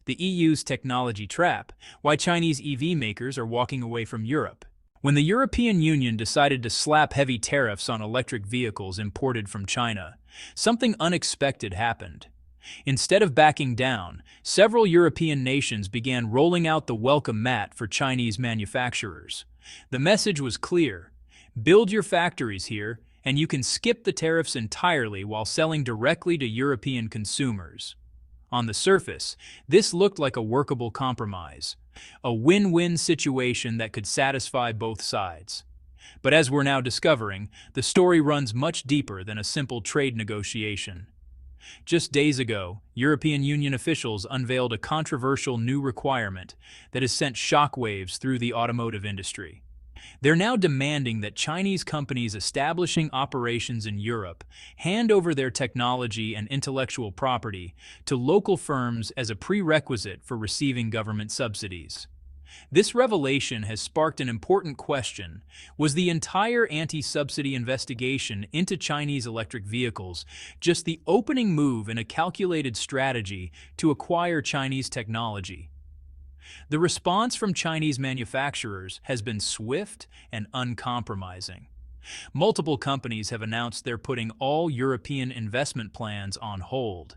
the EU's technology trap, why Chinese EV makers are walking away from Europe. When the European Union decided to slap heavy tariffs on electric vehicles imported from China, something unexpected happened. Instead of backing down, several European nations began rolling out the welcome mat for Chinese manufacturers. The message was clear: build your factories here, and you can skip the tariffs entirely while selling directly to European consumers. On the surface, this looked like a workable compromise, a win-win situation that could satisfy both sides. But as we're now discovering, the story runs much deeper than a simple trade negotiation. Just days ago, European Union officials unveiled a controversial new requirement that has sent shockwaves through the automotive industry. They're now demanding that Chinese companies establishing operations in Europe hand over their technology and intellectual property to local firms as a prerequisite for receiving government subsidies. This revelation has sparked an important question. Was the entire anti-subsidy investigation into Chinese electric vehicles just the opening move in a calculated strategy to acquire Chinese technology? The response from Chinese manufacturers has been swift and uncompromising. Multiple companies have announced they're putting all European investment plans on hold.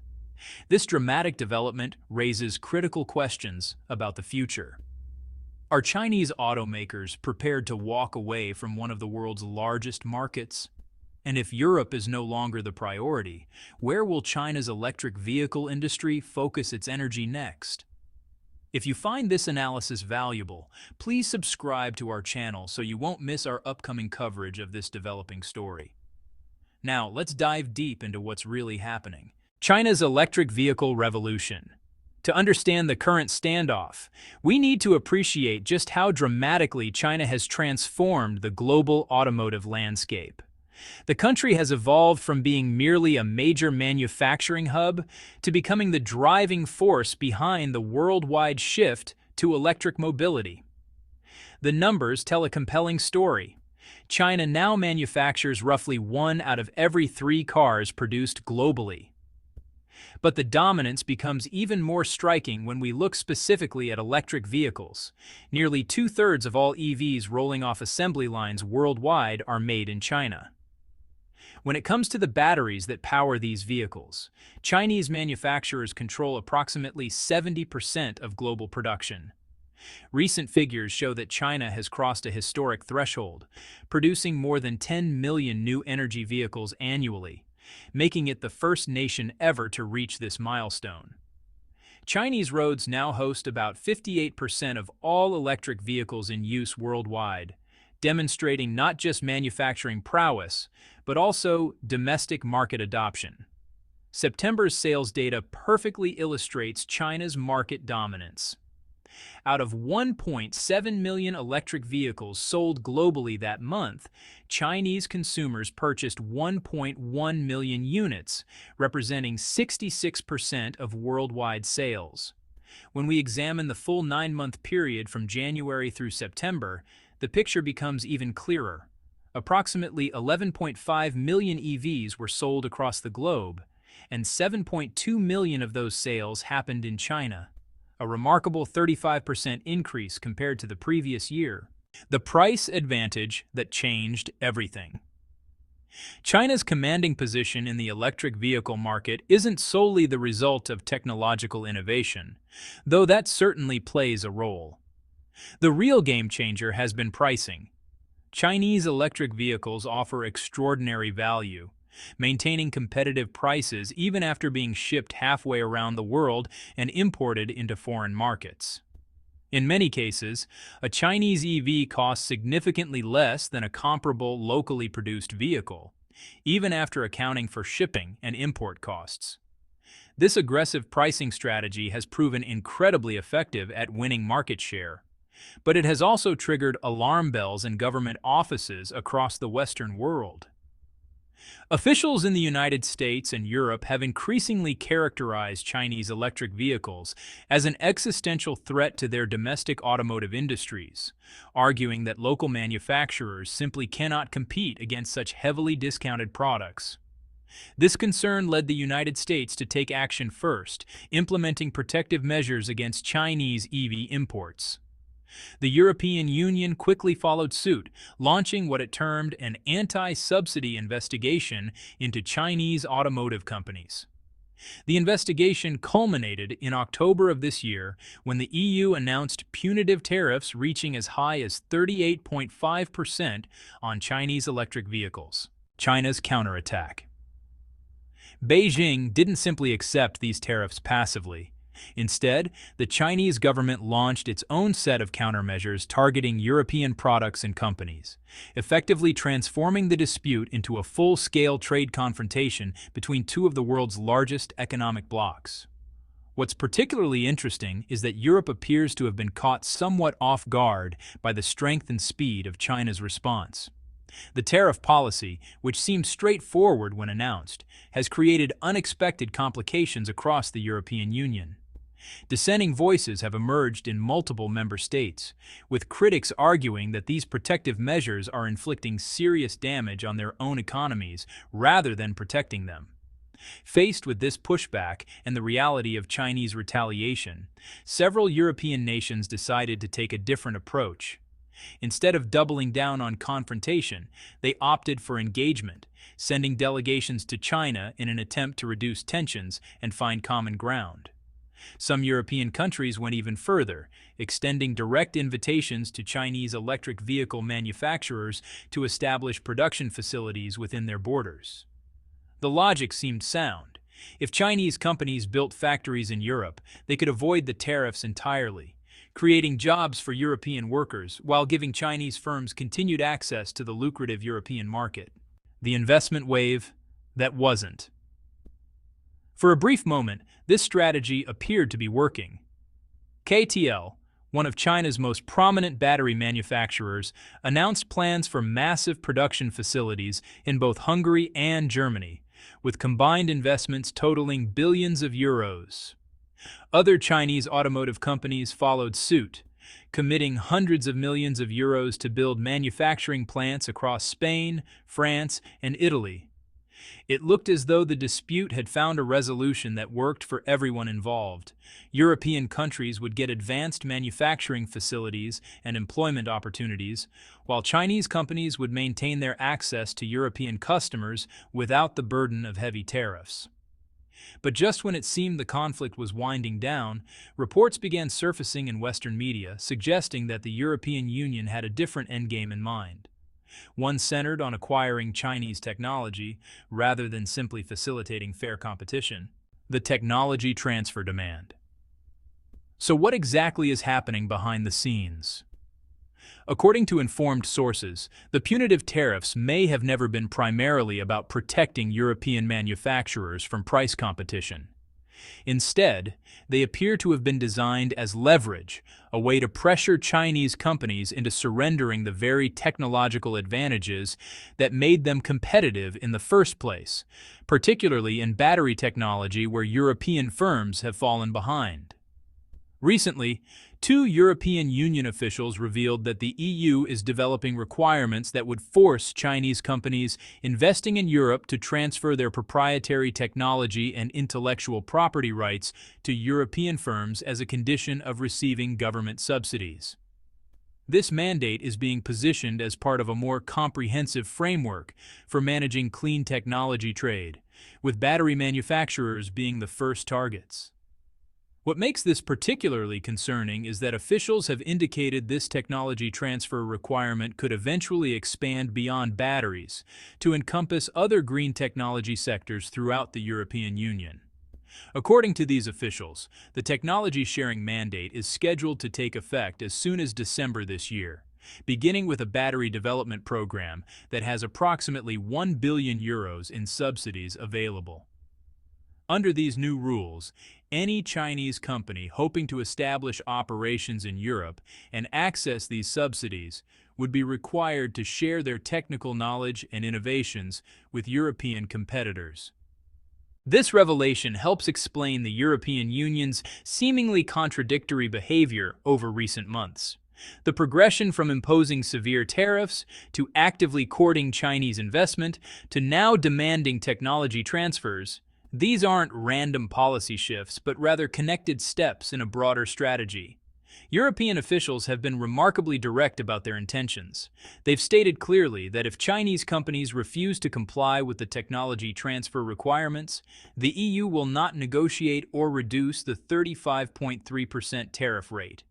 This dramatic development raises critical questions about the future. Are Chinese automakers prepared to walk away from one of the world's largest markets? And if Europe is no longer the priority, where will China's electric vehicle industry focus its energy next? If you find this analysis valuable, please subscribe to our channel so you won't miss our upcoming coverage of this developing story. Now, let's dive deep into what's really happening. China's electric vehicle revolution. To understand the current standoff, we need to appreciate just how dramatically China has transformed the global automotive landscape. The country has evolved from being merely a major manufacturing hub to becoming the driving force behind the worldwide shift to electric mobility. The numbers tell a compelling story. China now manufactures roughly 1 out of every 3 cars produced globally. But the dominance becomes even more striking when we look specifically at electric vehicles. Nearly 2/3 of all EVs rolling off assembly lines worldwide are made in China. When it comes to the batteries that power these vehicles, Chinese manufacturers control approximately 70% of global production. Recent figures show that China has crossed a historic threshold, producing more than 10 million new energy vehicles annually, making it the first nation ever to reach this milestone. Chinese roads now host about 58% of all electric vehicles in use worldwide, demonstrating not just manufacturing prowess, but also domestic market adoption. September's sales data perfectly illustrates China's market dominance. Out of 1.7 million electric vehicles sold globally that month, Chinese consumers purchased 1.1 million units, representing 66% of worldwide sales. When we examine the full 9-month period from January through September, the picture becomes even clearer. Approximately 11.5 million EVs were sold across the globe, and 7.2 million of those sales happened in China, a remarkable 35% increase compared to the previous year. The price advantage that changed everything. China's commanding position in the electric vehicle market isn't solely the result of technological innovation, though that certainly plays a role. The real game changer has been pricing. Chinese electric vehicles offer extraordinary value, maintaining competitive prices even after being shipped halfway around the world and imported into foreign markets. In many cases, a Chinese EV costs significantly less than a comparable locally produced vehicle, even after accounting for shipping and import costs. This aggressive pricing strategy has proven incredibly effective at winning market share, but it has also triggered alarm bells in government offices across the Western world. Officials in the United States and Europe have increasingly characterized Chinese electric vehicles as an existential threat to their domestic automotive industries, arguing that local manufacturers simply cannot compete against such heavily discounted products. This concern led the United States to take action first, implementing protective measures against Chinese EV imports. The European Union quickly followed suit, launching what it termed an anti-subsidy investigation into Chinese automotive companies. The investigation culminated in October of this year when the EU announced punitive tariffs reaching as high as 38.5% on Chinese electric vehicles. China's counterattack. Beijing didn't simply accept these tariffs passively. Instead, the Chinese government launched its own set of countermeasures targeting European products and companies, effectively transforming the dispute into a full-scale trade confrontation between two of the world's largest economic blocs. What's particularly interesting is that Europe appears to have been caught somewhat off guard by the strength and speed of China's response. The tariff policy, which seemed straightforward when announced, has created unexpected complications across the European Union. Dissenting voices have emerged in multiple member states, with critics arguing that these protective measures are inflicting serious damage on their own economies rather than protecting them. Faced with this pushback and the reality of Chinese retaliation, several European nations decided to take a different approach. Instead of doubling down on confrontation, they opted for engagement, sending delegations to China in an attempt to reduce tensions and find common ground. Some European countries went even further, extending direct invitations to Chinese electric vehicle manufacturers to establish production facilities within their borders. The logic seemed sound. If Chinese companies built factories in Europe, they could avoid the tariffs entirely, creating jobs for European workers while giving Chinese firms continued access to the lucrative European market. The investment wave that wasn't. For a brief moment, this strategy appeared to be working. KTL, one of China's most prominent battery manufacturers, announced plans for massive production facilities in both Hungary and Germany, with combined investments totaling billions of euros. Other Chinese automotive companies followed suit, committing hundreds of millions of euros to build manufacturing plants across Spain, France, and Italy. It looked as though the dispute had found a resolution that worked for everyone involved. European countries would get advanced manufacturing facilities and employment opportunities, while Chinese companies would maintain their access to European customers without the burden of heavy tariffs. But just when it seemed the conflict was winding down, reports began surfacing in Western media suggesting that the European Union had a different endgame in mind. One centered on acquiring Chinese technology rather than simply facilitating fair competition. The technology transfer demand. So what exactly is happening behind the scenes? According to informed sources, the punitive tariffs may have never been primarily about protecting European manufacturers from price competition. Instead, they appear to have been designed as leverage, a way to pressure Chinese companies into surrendering the very technological advantages that made them competitive in the first place, particularly in battery technology where European firms have fallen behind. Recently, two European Union officials revealed that the EU is developing requirements that would force Chinese companies investing in Europe to transfer their proprietary technology and intellectual property rights to European firms as a condition of receiving government subsidies. This mandate is being positioned as part of a more comprehensive framework for managing clean technology trade, with battery manufacturers being the first targets. What makes this particularly concerning is that officials have indicated this technology transfer requirement could eventually expand beyond batteries to encompass other green technology sectors throughout the European Union. According to these officials, the technology sharing mandate is scheduled to take effect as soon as December this year, beginning with a battery development program that has approximately €1 billion in subsidies available. Under these new rules, any Chinese company hoping to establish operations in Europe and access these subsidies would be required to share their technical knowledge and innovations with European competitors. This revelation helps explain the European Union's seemingly contradictory behavior over recent months. The progression from imposing severe tariffs to actively courting Chinese investment to now demanding technology transfers, these aren't random policy shifts, but rather connected steps in a broader strategy. European officials have been remarkably direct about their intentions. They've stated clearly that if Chinese companies refuse to comply with the technology transfer requirements, the EU will not negotiate or reduce the 35.3% tariff rate.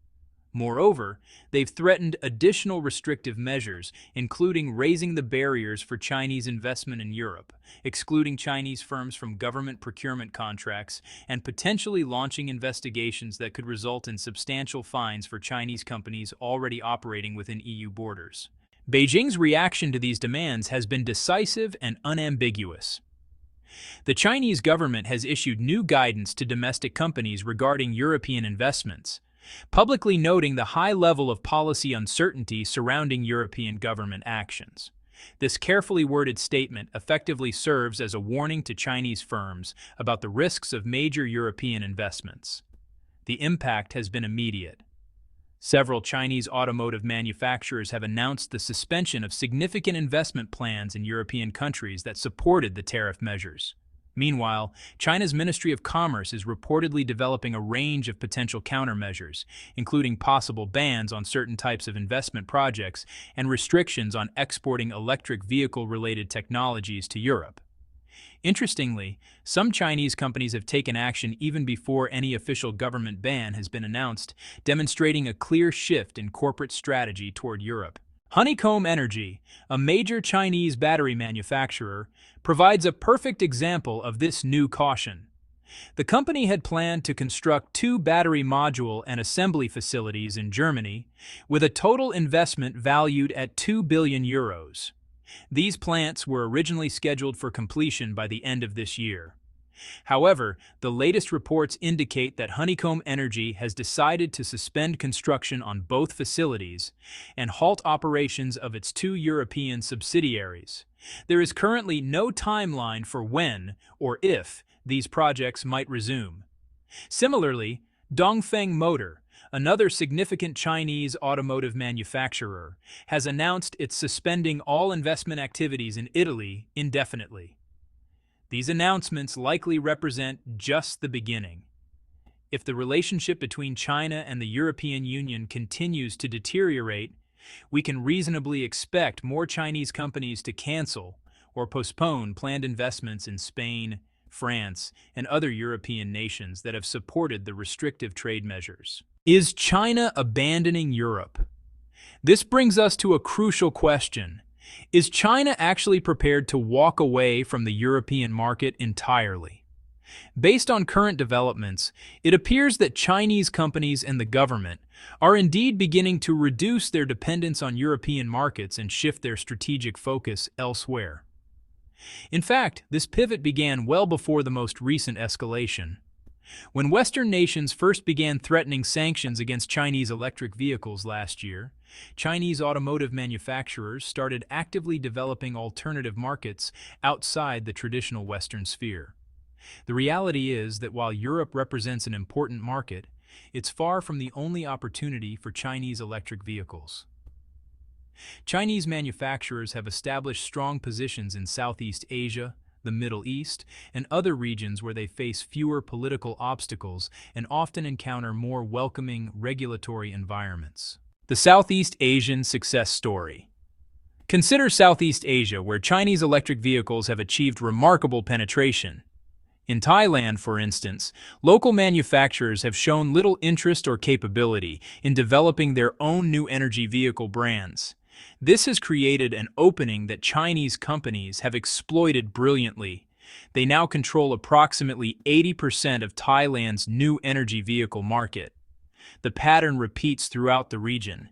Moreover, they've threatened additional restrictive measures, including raising the barriers for Chinese investment in Europe, excluding Chinese firms from government procurement contracts, and potentially launching investigations that could result in substantial fines for Chinese companies already operating within EU borders. Beijing's reaction to these demands has been decisive and unambiguous. The Chinese government has issued new guidance to domestic companies regarding European investments, publicly noting the high level of policy uncertainty surrounding European government actions. This carefully worded statement effectively serves as a warning to Chinese firms about the risks of major European investments. The impact has been immediate. Several Chinese automotive manufacturers have announced the suspension of significant investment plans in European countries that supported the tariff measures. Meanwhile, China's Ministry of Commerce is reportedly developing a range of potential countermeasures, including possible bans on certain types of investment projects and restrictions on exporting electric vehicle-related technologies to Europe. Interestingly, some Chinese companies have taken action even before any official government ban has been announced, demonstrating a clear shift in corporate strategy toward Europe. Honeycomb Energy, a major Chinese battery manufacturer, provides a perfect example of this new caution. The company had planned to construct 2 battery module and assembly facilities in Germany, with a total investment valued at €2 billion. These plants were originally scheduled for completion by the end of this year. However, the latest reports indicate that Honeycomb Energy has decided to suspend construction on both facilities and halt operations of its 2 European subsidiaries. There is currently no timeline for when or if these projects might resume. Similarly, Dongfeng Motor, another significant Chinese automotive manufacturer, has announced it's suspending all investment activities in Italy indefinitely. These announcements likely represent just the beginning. If the relationship between China and the European Union continues to deteriorate, we can reasonably expect more Chinese companies to cancel or postpone planned investments in Spain, France, and other European nations that have supported the restrictive trade measures. Is China abandoning Europe? This brings us to a crucial question. Is China actually prepared to walk away from the European market entirely? Based on current developments, it appears that Chinese companies and the government are indeed beginning to reduce their dependence on European markets and shift their strategic focus elsewhere. In fact, this pivot began well before the most recent escalation. When Western nations first began threatening sanctions against Chinese electric vehicles last year, Chinese automotive manufacturers started actively developing alternative markets outside the traditional Western sphere. The reality is that while Europe represents an important market, it's far from the only opportunity for Chinese electric vehicles. Chinese manufacturers have established strong positions in Southeast Asia, the Middle East, and other regions where they face fewer political obstacles and often encounter more welcoming regulatory environments. The Southeast Asian success story. Consider Southeast Asia, where Chinese electric vehicles have achieved remarkable penetration. In Thailand, for instance, local manufacturers have shown little interest or capability in developing their own new energy vehicle brands. This has created an opening that Chinese companies have exploited brilliantly. They now control approximately 80% of Thailand's new energy vehicle market. The pattern repeats throughout the region.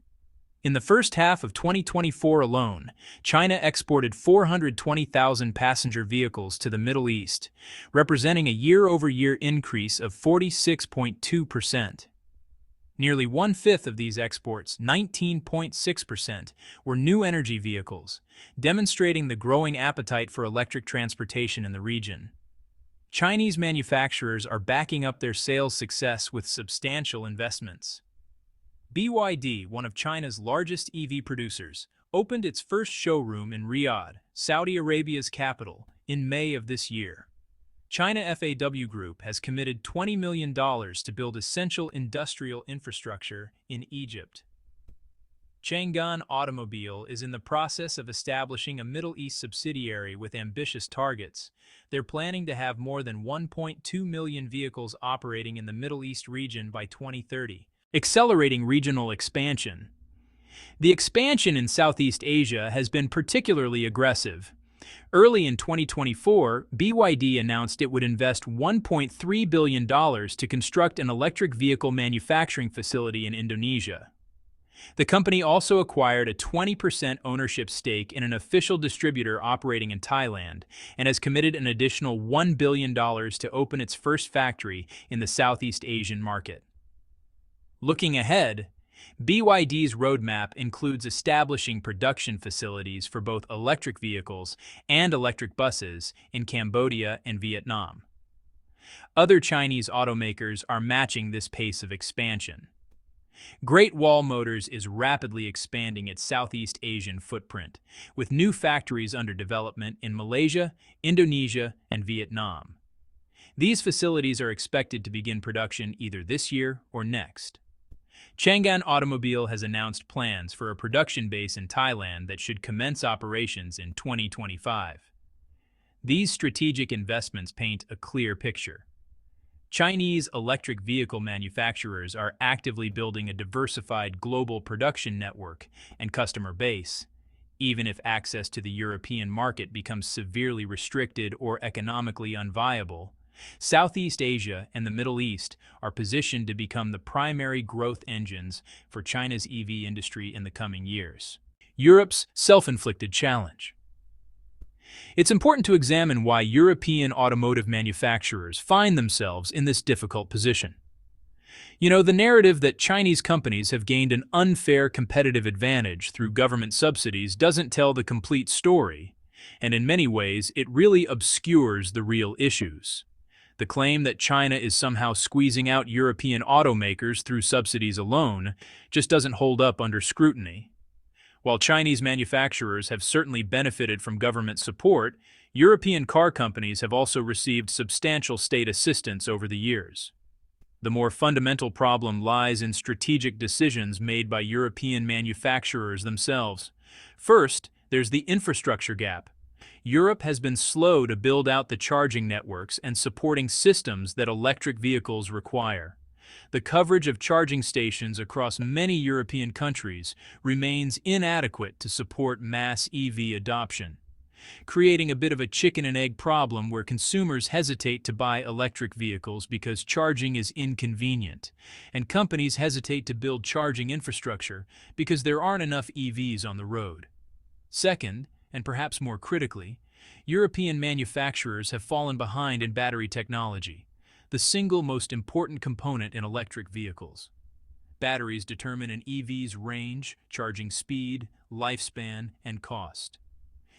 In the first half of 2024 alone, China exported 420,000 passenger vehicles to the Middle East, representing a year-over-year increase of 46.2%. Nearly one-fifth of these exports, 19.6%, were new energy vehicles, demonstrating the growing appetite for electric transportation in the region. Chinese manufacturers are backing up their sales success with substantial investments. BYD, one of China's largest EV producers, opened its first showroom in Riyadh, Saudi Arabia's capital, in May of this year. China FAW Group has committed $20 million to build essential industrial infrastructure in Egypt. Chang'an Automobile is in the process of establishing a Middle East subsidiary with ambitious targets. They're planning to have more than 1.2 million vehicles operating in the Middle East region by 2030, accelerating regional expansion. The expansion in Southeast Asia has been particularly aggressive. Early in 2024, BYD announced it would invest $1.3 billion to construct an electric vehicle manufacturing facility in Indonesia. The company also acquired a 20% ownership stake in an official distributor operating in Thailand and has committed an additional $1 billion to open its first factory in the Southeast Asian market. Looking ahead, BYD's roadmap includes establishing production facilities for both electric vehicles and electric buses in Cambodia and Vietnam. Other Chinese automakers are matching this pace of expansion. Great Wall Motors is rapidly expanding its Southeast Asian footprint, with new factories under development in Malaysia, Indonesia, and Vietnam. These facilities are expected to begin production either this year or next. Chang'an Automobile has announced plans for a production base in Thailand that should commence operations in 2025. These strategic investments paint a clear picture. Chinese electric vehicle manufacturers are actively building a diversified global production network and customer base, even if access to the European market becomes severely restricted or economically unviable. Southeast Asia and the Middle East are positioned to become the primary growth engines for China's EV industry in the coming years. Europe's self-inflicted challenge. It's important to examine why European automotive manufacturers find themselves in this difficult position. The narrative that Chinese companies have gained an unfair competitive advantage through government subsidies doesn't tell the complete story, and in many ways it really obscures the real issues. The claim that China is somehow squeezing out European automakers through subsidies alone just doesn't hold up under scrutiny. While Chinese manufacturers have certainly benefited from government support, European car companies have also received substantial state assistance over the years. The more fundamental problem lies in strategic decisions made by European manufacturers themselves. First, there's the infrastructure gap. Europe has been slow to build out the charging networks and supporting systems that electric vehicles require. The coverage of charging stations across many European countries remains inadequate to support mass EV adoption, creating a bit of a chicken and egg problem where consumers hesitate to buy electric vehicles because charging is inconvenient, and companies hesitate to build charging infrastructure because there aren't enough EVs on the road. Second, and perhaps more critically, European manufacturers have fallen behind in battery technology, the single most important component in electric vehicles. Batteries determine an EV's range, charging speed, lifespan, and cost.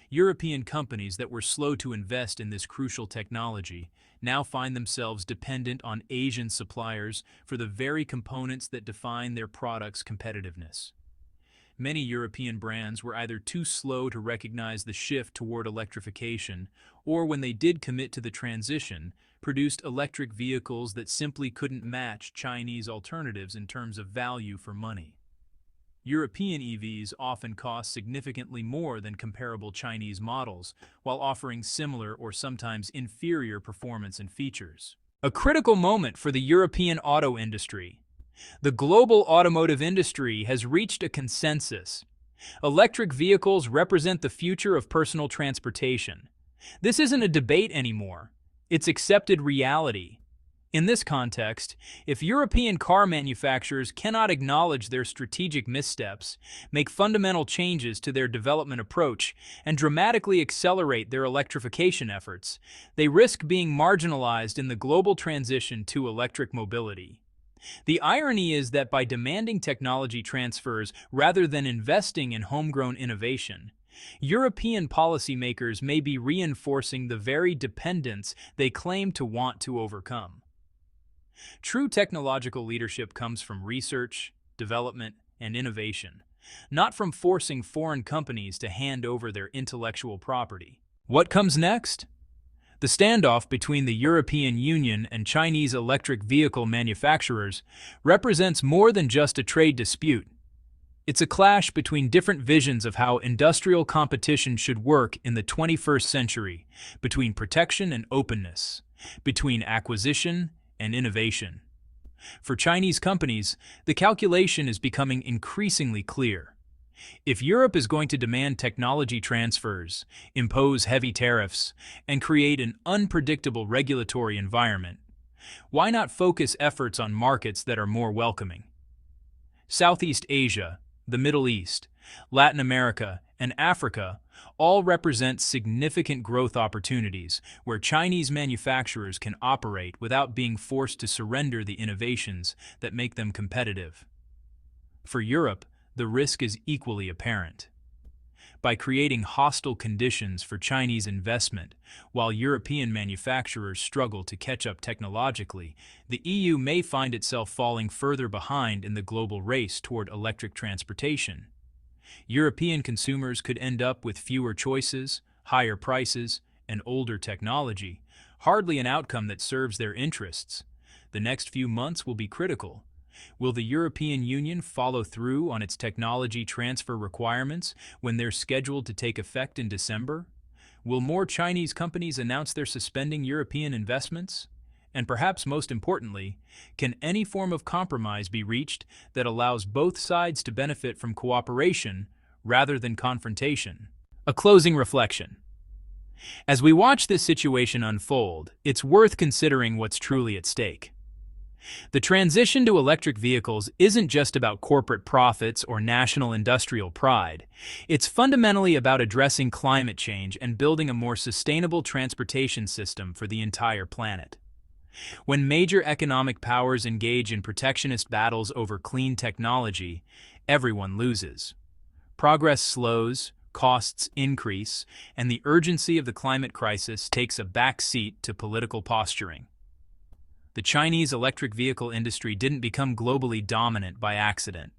European companies that were slow to invest in this crucial technology now find themselves dependent on Asian suppliers for the very components that define their products' competitiveness. Many European brands were either too slow to recognize the shift toward electrification, or when they did commit to the transition, produced electric vehicles that simply couldn't match Chinese alternatives in terms of value for money. European EVs often cost significantly more than comparable Chinese models, while offering similar or sometimes inferior performance and features. A critical moment for the European auto industry. The global automotive industry has reached a consensus. Electric vehicles represent the future of personal transportation. This isn't a debate anymore. It's accepted reality. In this context, if European car manufacturers cannot acknowledge their strategic missteps, make fundamental changes to their development approach, and dramatically accelerate their electrification efforts, they risk being marginalized in the global transition to electric mobility. The irony is that by demanding technology transfers rather than investing in homegrown innovation, European policymakers may be reinforcing the very dependence they claim to want to overcome. True technological leadership comes from research, development, and innovation, not from forcing foreign companies to hand over their intellectual property. What comes next? The standoff between the European Union and Chinese electric vehicle manufacturers represents more than just a trade dispute. It's a clash between different visions of how industrial competition should work in the 21st century, between protection and openness, between acquisition and innovation. For Chinese companies, the calculation is becoming increasingly clear. If Europe is going to demand technology transfers, impose heavy tariffs, and create an unpredictable regulatory environment, why not focus efforts on markets that are more welcoming? Southeast Asia, the Middle East, Latin America, and Africa all represent significant growth opportunities where Chinese manufacturers can operate without being forced to surrender the innovations that make them competitive. For Europe, the risk is equally apparent. By creating hostile conditions for Chinese investment, while European manufacturers struggle to catch up technologically, the EU may find itself falling further behind in the global race toward electric transportation. European consumers could end up with fewer choices, higher prices, and older technology, hardly an outcome that serves their interests. The next few months will be critical. Will the European Union follow through on its technology transfer requirements when they're scheduled to take effect in December? Will more Chinese companies announce they're suspending European investments? And perhaps most importantly, can any form of compromise be reached that allows both sides to benefit from cooperation rather than confrontation? A closing reflection. As we watch this situation unfold, it's worth considering what's truly at stake. The transition to electric vehicles isn't just about corporate profits or national industrial pride. It's fundamentally about addressing climate change and building a more sustainable transportation system for the entire planet. When major economic powers engage in protectionist battles over clean technology, everyone loses. Progress slows, costs increase, and the urgency of the climate crisis takes a back seat to political posturing. The Chinese electric vehicle industry didn't become globally dominant by accident.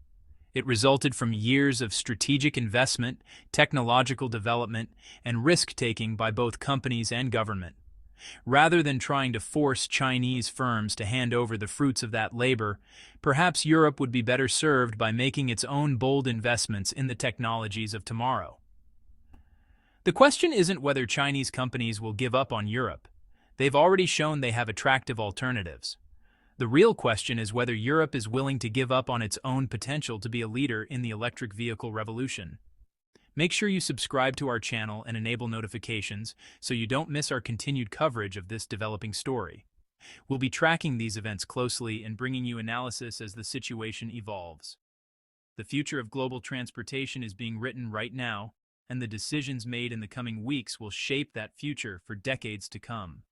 It resulted from years of strategic investment, technological development, and risk-taking by both companies and government. Rather than trying to force Chinese firms to hand over the fruits of that labor, perhaps Europe would be better served by making its own bold investments in the technologies of tomorrow. The question isn't whether Chinese companies will give up on Europe. They've already shown they have attractive alternatives. The real question is whether Europe is willing to give up on its own potential to be a leader in the electric vehicle revolution. Make sure you subscribe to our channel and enable notifications so you don't miss our continued coverage of this developing story. We'll be tracking these events closely and bringing you analysis as the situation evolves. The future of global transportation is being written right now, and the decisions made in the coming weeks will shape that future for decades to come.